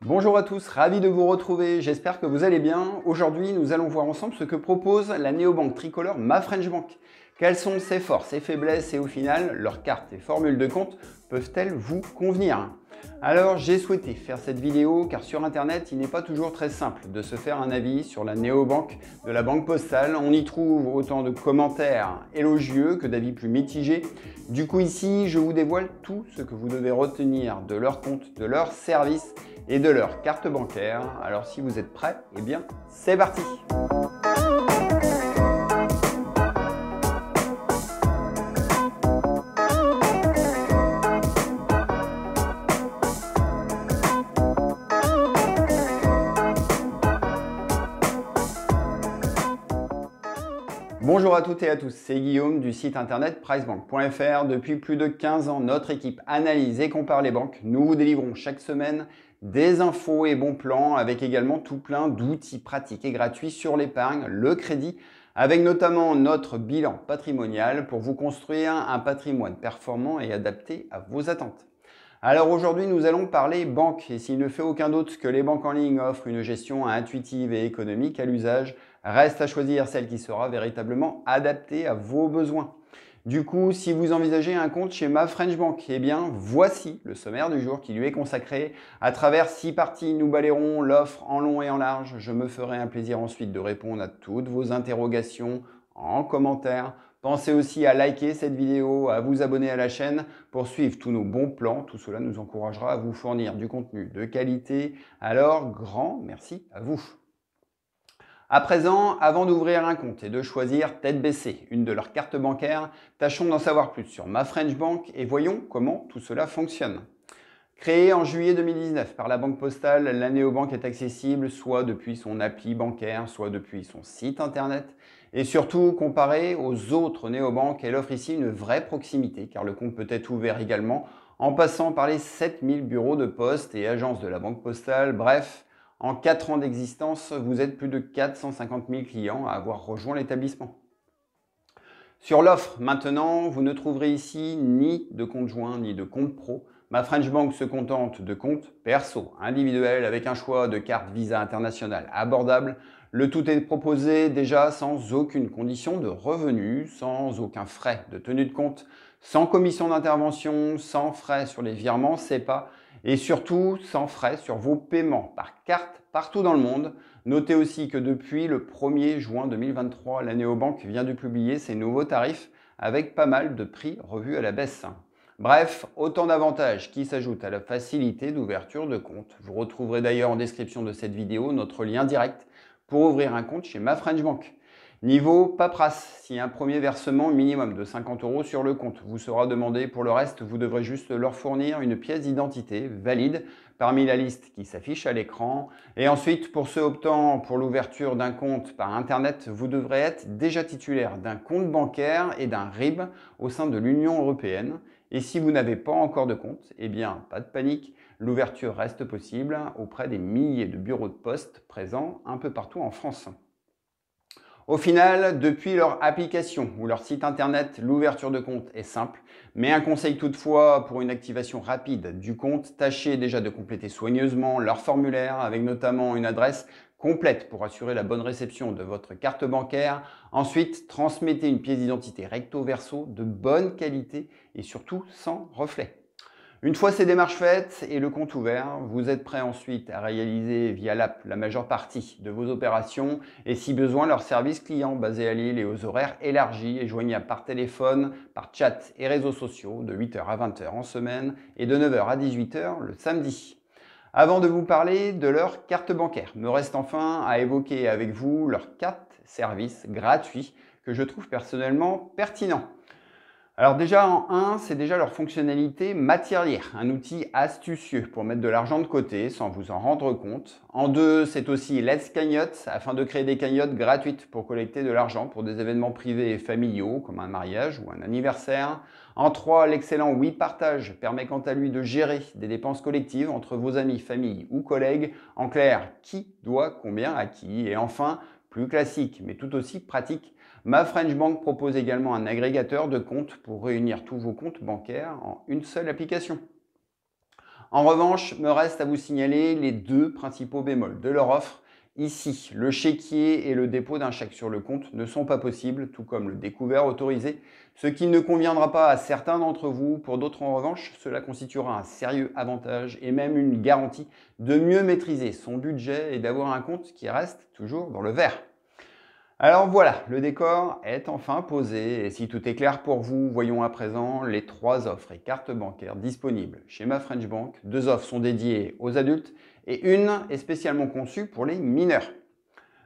Bonjour à tous, ravi de vous retrouver, j'espère que vous allez bien. Aujourd'hui, nous allons voir ensemble ce que propose la néobanque tricolore Ma French Bank. Quelles sont ses forces et faiblesses et au final, leurs cartes et formules de compte peuvent-elles vous convenir? Alors, j'ai souhaité faire cette vidéo car sur internet, il n'est pas toujours très simple de se faire un avis sur la néobanque de la Banque Postale. On y trouve autant de commentaires élogieux que d'avis plus mitigés. Du coup, ici, je vous dévoile tout ce que vous devez retenir de leur compte, de leur service et de leur carte bancaire. Alors si vous êtes prêts, eh bien c'est parti! Bonjour à toutes et à tous, c'est Guillaume du site internet pricebank.fr. Depuis plus de 15 ans, notre équipe analyse et compare les banques. Nous vous délivrons chaque semaine des infos et bons plans avec également tout plein d'outils pratiques et gratuits sur l'épargne, le crédit, avec notamment notre bilan patrimonial pour vous construire un patrimoine performant et adapté à vos attentes. Alors aujourd'hui, nous allons parler banque et s'il ne fait aucun doute que les banques en ligne offrent une gestion intuitive et économique à l'usage, reste à choisir celle qui sera véritablement adaptée à vos besoins. Du coup, si vous envisagez un compte chez Ma French Bank, eh bien voici le sommaire du jour qui lui est consacré. À travers 6 parties, nous balayerons l'offre en long et en large. Je me ferai un plaisir ensuite de répondre à toutes vos interrogations en commentaire. Pensez aussi à liker cette vidéo, à vous abonner à la chaîne pour suivre tous nos bons plans. Tout cela nous encouragera à vous fournir du contenu de qualité. Alors, grand merci à vous. À présent, avant d'ouvrir un compte et de choisir tête baissée une de leurs cartes bancaires, tâchons d'en savoir plus sur Ma French Bank et voyons comment tout cela fonctionne. Créée en juillet 2019 par la Banque Postale, la néobanque est accessible soit depuis son appli bancaire, soit depuis son site internet. Et surtout, comparée aux autres néobanques, elle offre ici une vraie proximité car le compte peut être ouvert également en passant par les 7000 bureaux de poste et agences de la Banque Postale. Bref, en 4 ans d'existence, vous êtes plus de 450 000 clients à avoir rejoint l'établissement. Sur l'offre, maintenant, vous ne trouverez ici ni de compte joint ni de compte pro. Ma French Bank se contente de comptes perso, individuels, avec un choix de carte Visa internationale abordable. Le tout est proposé déjà sans aucune condition de revenu, sans aucun frais de tenue de compte, sans commission d'intervention, sans frais sur les virements SEPA et surtout sans frais sur vos paiements par carte partout dans le monde. Notez aussi que depuis le 1er juin 2023, la néobanque vient de publier ses nouveaux tarifs avec pas mal de prix revus à la baisse. Bref, autant d'avantages qui s'ajoutent à la facilité d'ouverture de compte. Vous retrouverez d'ailleurs en description de cette vidéo notre lien direct pour ouvrir un compte chez Ma French Bank. Niveau paperasse, si un premier versement minimum de 50 € sur le compte vous sera demandé, pour le reste, vous devrez juste leur fournir une pièce d'identité valide parmi la liste qui s'affiche à l'écran. Et ensuite, pour ceux optant pour l'ouverture d'un compte par Internet, vous devrez être déjà titulaire d'un compte bancaire et d'un RIB au sein de l'Union européenne. Et si vous n'avez pas encore de compte, eh bien, pas de panique, l'ouverture reste possible auprès des milliers de bureaux de poste présents un peu partout en France. Au final, depuis leur application ou leur site internet, l'ouverture de compte est simple, mais un conseil toutefois pour une activation rapide du compte, tâchez déjà de compléter soigneusement leur formulaire avec notamment une adresse complète pour assurer la bonne réception de votre carte bancaire. Ensuite, transmettez une pièce d'identité recto verso de bonne qualité et surtout sans reflet. Une fois ces démarches faites et le compte ouvert, vous êtes prêt ensuite à réaliser via l'app la majeure partie de vos opérations et si besoin leur service client basé à Lille et aux horaires élargis et joignable par téléphone, par chat et réseaux sociaux de 8 h à 20 h en semaine et de 9 h à 18 h le samedi. Avant de vous parler de leur carte bancaire, me reste enfin à évoquer avec vous leur carte service gratuit que je trouve personnellement pertinent. Alors déjà en 1, c'est déjà leur fonctionnalité Matière, un outil astucieux pour mettre de l'argent de côté sans vous en rendre compte. En 2, c'est aussi Let's Cagnotte afin de créer des cagnottes gratuites pour collecter de l'argent pour des événements privés et familiaux comme un mariage ou un anniversaire. En 3, l'excellent Oui Partage permet quant à lui de gérer des dépenses collectives entre vos amis, famille ou collègues. En clair, qui doit combien à qui. Et enfin, plus classique mais tout aussi pratique, Ma French Bank propose également un agrégateur de comptes pour réunir tous vos comptes bancaires en une seule application. En revanche, me reste à vous signaler les deux principaux bémols de leur offre. Ici, le chéquier et le dépôt d'un chèque sur le compte ne sont pas possibles, tout comme le découvert autorisé, ce qui ne conviendra pas à certains d'entre vous. Pour d'autres, en revanche, cela constituera un sérieux avantage et même une garantie de mieux maîtriser son budget et d'avoir un compte qui reste toujours dans le vert. Alors voilà, le décor est enfin posé et si tout est clair pour vous, voyons à présent les 3 offres et cartes bancaires disponibles chez ma French Bank. 2 offres sont dédiées aux adultes et une est spécialement conçue pour les mineurs.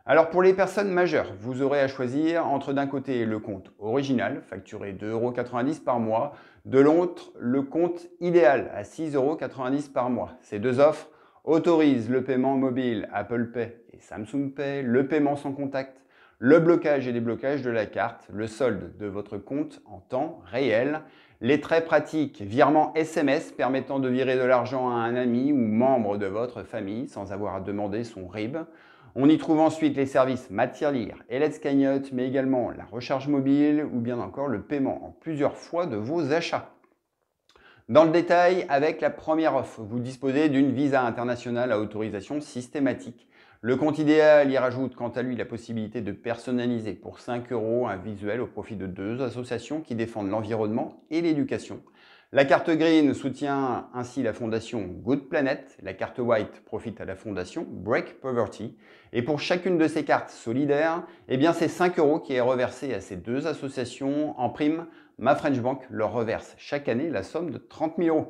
Alors pour les personnes majeures, vous aurez à choisir entre d'un côté le compte original, facturé 2,90 € par mois, de l'autre le compte idéal à 6,90 € par mois. Ces 2 offres autorisent le paiement mobile Apple Pay et Samsung Pay, le paiement sans contact, le blocage et déblocage de la carte, le solde de votre compte en temps réel, les très pratiques virements SMS permettant de virer de l'argent à un ami ou membre de votre famille sans avoir à demander son RIB. On y trouve ensuite les services Matirlire et Let's Cagnotte, mais également la recharge mobile ou bien encore le paiement en plusieurs fois de vos achats. Dans le détail, avec la première offre, vous disposez d'une visa internationale à autorisation systématique. Le compte idéal y rajoute quant à lui la possibilité de personnaliser pour 5 € un visuel au profit de 2 associations qui défendent l'environnement et l'éducation. La carte Green soutient ainsi la fondation Good Planet, la carte White profite à la fondation Break Poverty. Et pour chacune de ces cartes solidaires, c'est 5 € qui est reversé à ces 2 associations. En prime, ma French Bank leur reverse chaque année la somme de 30 000 €.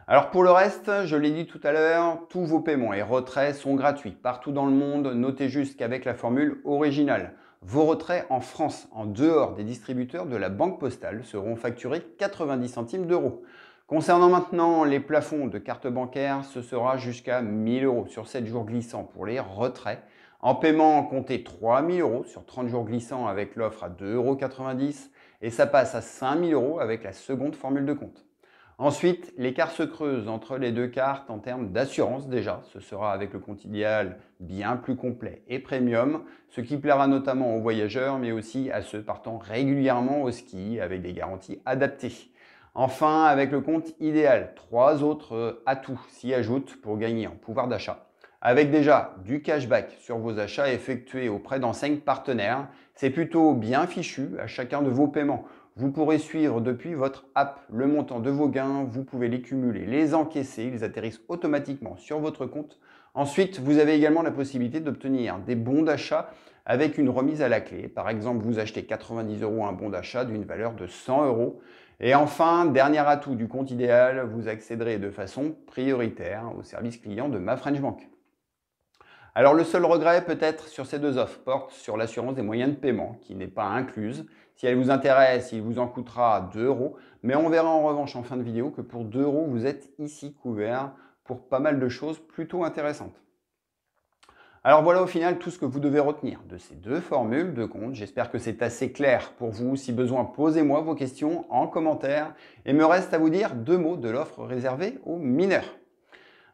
Alors pour le reste, je l'ai dit tout à l'heure, tous vos paiements et retraits sont gratuits partout dans le monde. Notez juste qu'avec la formule originale, vos retraits en France, en dehors des distributeurs de la Banque Postale, seront facturés 90 centimes d'euros. Concernant maintenant les plafonds de carte bancaire, ce sera jusqu'à 1 000 € sur 7 jours glissants pour les retraits. En paiement, comptez 3 000 € sur 30 jours glissants avec l'offre à 2,90 € et ça passe à 5 000 € avec la seconde formule de compte. Ensuite, l'écart se creuse entre les deux cartes en termes d'assurance déjà. Ce sera avec le compte idéal bien plus complet et premium, ce qui plaira notamment aux voyageurs, mais aussi à ceux partant régulièrement au ski avec des garanties adaptées. Enfin, avec le compte idéal, 3 autres atouts s'y ajoutent pour gagner en pouvoir d'achat. Avec déjà du cashback sur vos achats effectués auprès d'enseignes partenaires, c'est plutôt bien fichu à chacun de vos paiements. Vous pourrez suivre depuis votre app le montant de vos gains, vous pouvez les cumuler, les encaisser, ils atterrissent automatiquement sur votre compte. Ensuite, vous avez également la possibilité d'obtenir des bons d'achat avec une remise à la clé. Par exemple, vous achetez 90 € un bon d'achat d'une valeur de 100 €. Et enfin, dernier atout du compte idéal, vous accéderez de façon prioritaire au service client de ma French Bank. Alors le seul regret peut-être sur ces 2 offres porte sur l'assurance des moyens de paiement qui n'est pas incluse. Si elle vous intéresse, il vous en coûtera 2 €, mais on verra en revanche en fin de vidéo que pour 2 € vous êtes ici couvert pour pas mal de choses plutôt intéressantes. Alors voilà au final tout ce que vous devez retenir de ces 2 formules de compte. J'espère que c'est assez clair pour vous. Si besoin, posez-moi vos questions en commentaire. Et me reste à vous dire 2 mots de l'offre réservée aux mineurs.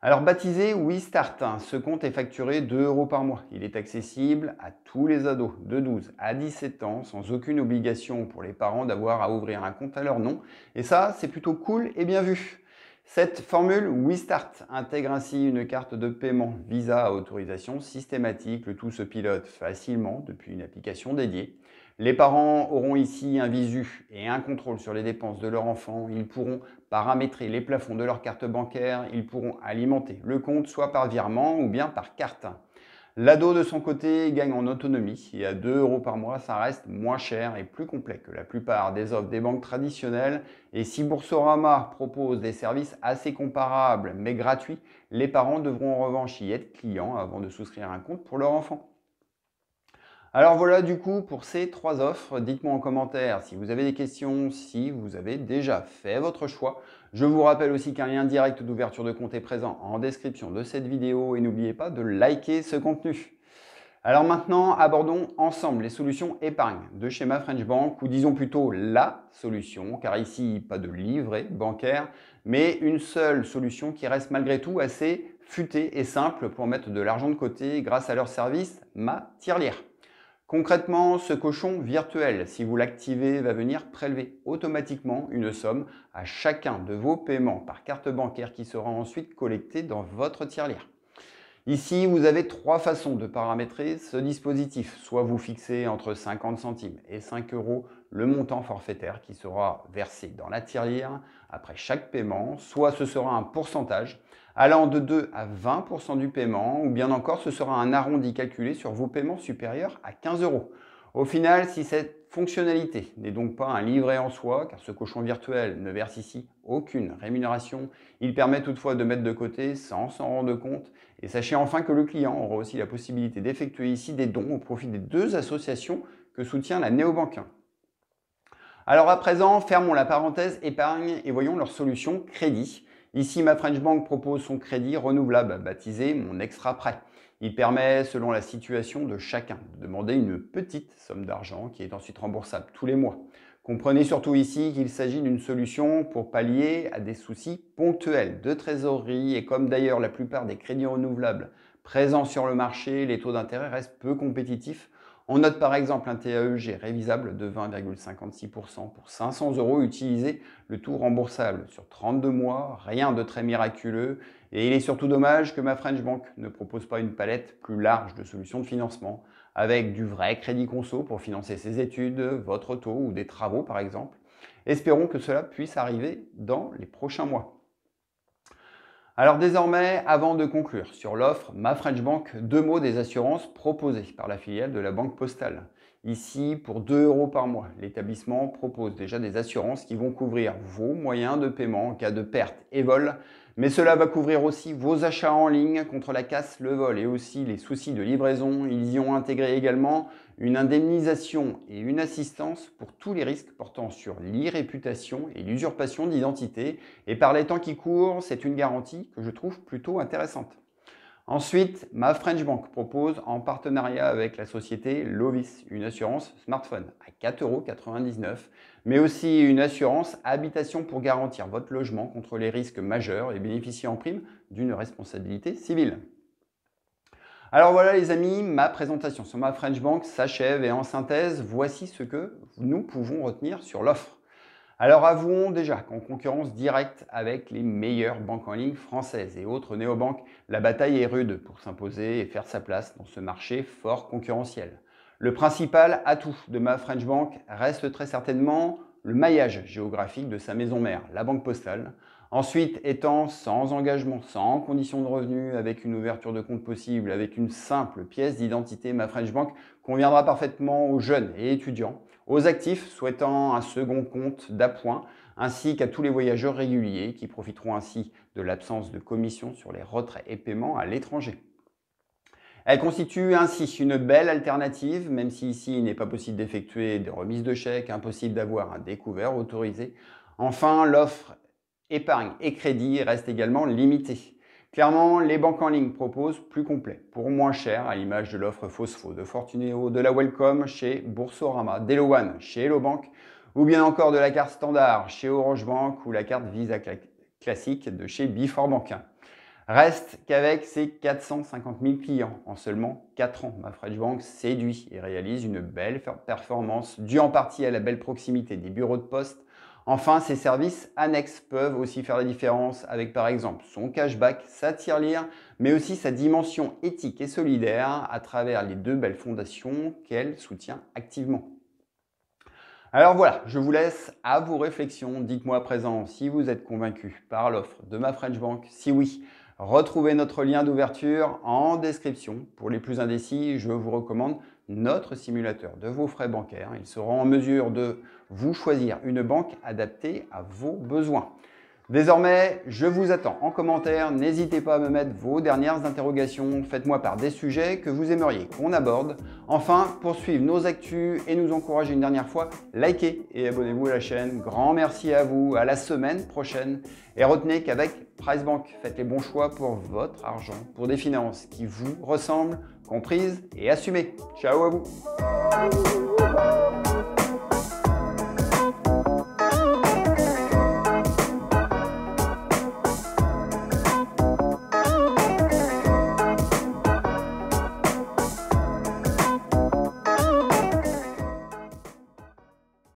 Alors baptisé WeStart, ce compte est facturé 2 € par mois. Il est accessible à tous les ados de 12 à 17 ans sans aucune obligation pour les parents d'avoir à ouvrir un compte à leur nom. Et ça, c'est plutôt cool et bien vu. Cette formule WeStart intègre ainsi une carte de paiement Visa à autorisation systématique. Le tout se pilote facilement depuis une application dédiée. Les parents auront ici un visu et un contrôle sur les dépenses de leur enfant. Ils pourront paramétrer les plafonds de leur carte bancaire. Ils pourront alimenter le compte soit par virement ou bien par carte. L'ado de son côté gagne en autonomie et à 2 € par mois, ça reste moins cher et plus complet que la plupart des offres des banques traditionnelles. Et si Boursorama propose des services assez comparables mais gratuits, les parents devront en revanche y être clients avant de souscrire un compte pour leur enfant. Alors voilà du coup pour ces 3 offres. Dites-moi en commentaire si vous avez des questions, si vous avez déjà fait votre choix. Je vous rappelle aussi qu'un lien direct d'ouverture de compte est présent en description de cette vidéo et n'oubliez pas de liker ce contenu. Alors maintenant, abordons ensemble les solutions épargne de chez ma French Bank, ou disons plutôt la solution, car ici, pas de livret bancaire, mais une seule solution qui reste malgré tout assez futée et simple pour mettre de l'argent de côté grâce à leur service Matirlire. Concrètement, ce cochon virtuel, si vous l'activez, va venir prélever automatiquement une somme à chacun de vos paiements par carte bancaire qui sera ensuite collectée dans votre tirelire. Ici, vous avez 3 façons de paramétrer ce dispositif. Soit vous fixez entre 50 centimes et 5 € le montant forfaitaire qui sera versé dans la tirelire après chaque paiement, soit ce sera un pourcentage allant de 2 à 20% du paiement, ou bien encore ce sera un arrondi calculé sur vos paiements supérieurs à 15 €. Au final, si cette fonctionnalité n'est donc pas un livret en soi, car ce cochon virtuel ne verse ici aucune rémunération, il permet toutefois de mettre de côté sans s'en rendre compte. Et sachez enfin que le client aura aussi la possibilité d'effectuer ici des dons au profit des 2 associations que soutient la Néobanque 1. Alors à présent, fermons la parenthèse épargne et voyons leur solution crédit. Ici, ma French Bank propose son crédit renouvelable baptisé Mon Extra Prêt. Il permet, selon la situation de chacun, de demander une petite somme d'argent qui est ensuite remboursable tous les mois. Comprenez surtout ici qu'il s'agit d'une solution pour pallier à des soucis ponctuels de trésorerie et comme d'ailleurs la plupart des crédits renouvelables présents sur le marché, les taux d'intérêt restent peu compétitifs. On note par exemple un TAEG révisable de 20,56% pour 500 € utilisé, le tout remboursable sur 32 mois, rien de très miraculeux. Et il est surtout dommage que ma French Bank ne propose pas une palette plus large de solutions de financement, avec du vrai crédit conso pour financer ses études, votre auto ou des travaux par exemple. Espérons que cela puisse arriver dans les prochains mois. Alors désormais, avant de conclure sur l'offre Ma French Bank, 2 mots des assurances proposées par la filiale de la Banque Postale. Ici, pour 2 € par mois, l'établissement propose déjà des assurances qui vont couvrir vos moyens de paiement en cas de perte et vol, mais cela va couvrir aussi vos achats en ligne contre la casse, le vol et aussi les soucis de livraison. Ils y ont intégré également une indemnisation et une assistance pour tous les risques portant sur l'irréputation et l'usurpation d'identité. Et par les temps qui courent, c'est une garantie que je trouve plutôt intéressante. Ensuite, ma French Bank propose en partenariat avec la société Lovis une assurance smartphone à 4,99 €, mais aussi une assurance habitation pour garantir votre logement contre les risques majeurs et bénéficier en prime d'une responsabilité civile. Alors voilà les amis, ma présentation sur ma French Bank s'achève et en synthèse, voici ce que nous pouvons retenir sur l'offre. Alors avouons déjà qu'en concurrence directe avec les meilleures banques en ligne françaises et autres néobanques, la bataille est rude pour s'imposer et faire sa place dans ce marché fort concurrentiel. Le principal atout de ma French Bank reste très certainement le maillage géographique de sa maison mère, la Banque Postale. Ensuite, étant sans engagement, sans condition de revenu, avec une ouverture de compte possible, avec une simple pièce d'identité, ma French Bank conviendra parfaitement aux jeunes et étudiants, aux actifs souhaitant un second compte d'appoint, ainsi qu'à tous les voyageurs réguliers qui profiteront ainsi de l'absence de commission sur les retraits et paiements à l'étranger. Elle constitue ainsi une belle alternative, même si ici il n'est pas possible d'effectuer des remises de chèques, impossible d'avoir un découvert autorisé. Enfin, l'offre épargne et crédit reste également limitée. Clairement, les banques en ligne proposent plus complet, pour moins cher, à l'image de l'offre Fosfo de Fortuneo, de la Welcome chez Boursorama, d'Hello One chez Hello Bank, ou bien encore de la carte standard chez Orange Bank ou la carte Visa classique de chez Before Bank. Reste qu'avec ses 450 000 clients en seulement 4 ans, ma French Bank séduit et réalise une belle performance due en partie à la belle proximité des bureaux de poste. Enfin, ces services annexes peuvent aussi faire la différence avec par exemple son cashback, sa tirelire, mais aussi sa dimension éthique et solidaire à travers les 2 belles fondations qu'elle soutient activement. Alors voilà, je vous laisse à vos réflexions. Dites-moi à présent si vous êtes convaincu par l'offre de ma French Bank. Si oui, retrouvez notre lien d'ouverture en description. Pour les plus indécis, je vous recommande notre simulateur de vos frais bancaires. Il sera en mesure de vous choisir une banque adaptée à vos besoins. Désormais, je vous attends en commentaire. N'hésitez pas à me mettre vos dernières interrogations. Faites-moi part des sujets que vous aimeriez qu'on aborde. Enfin, pour suivre nos actus et nous encourager une dernière fois, likez et abonnez-vous à la chaîne. Grand merci à vous, à la semaine prochaine. Et retenez qu'avec Price Bank, faites les bons choix pour votre argent, pour des finances qui vous ressemblent, comprises et assumées. Ciao à vous!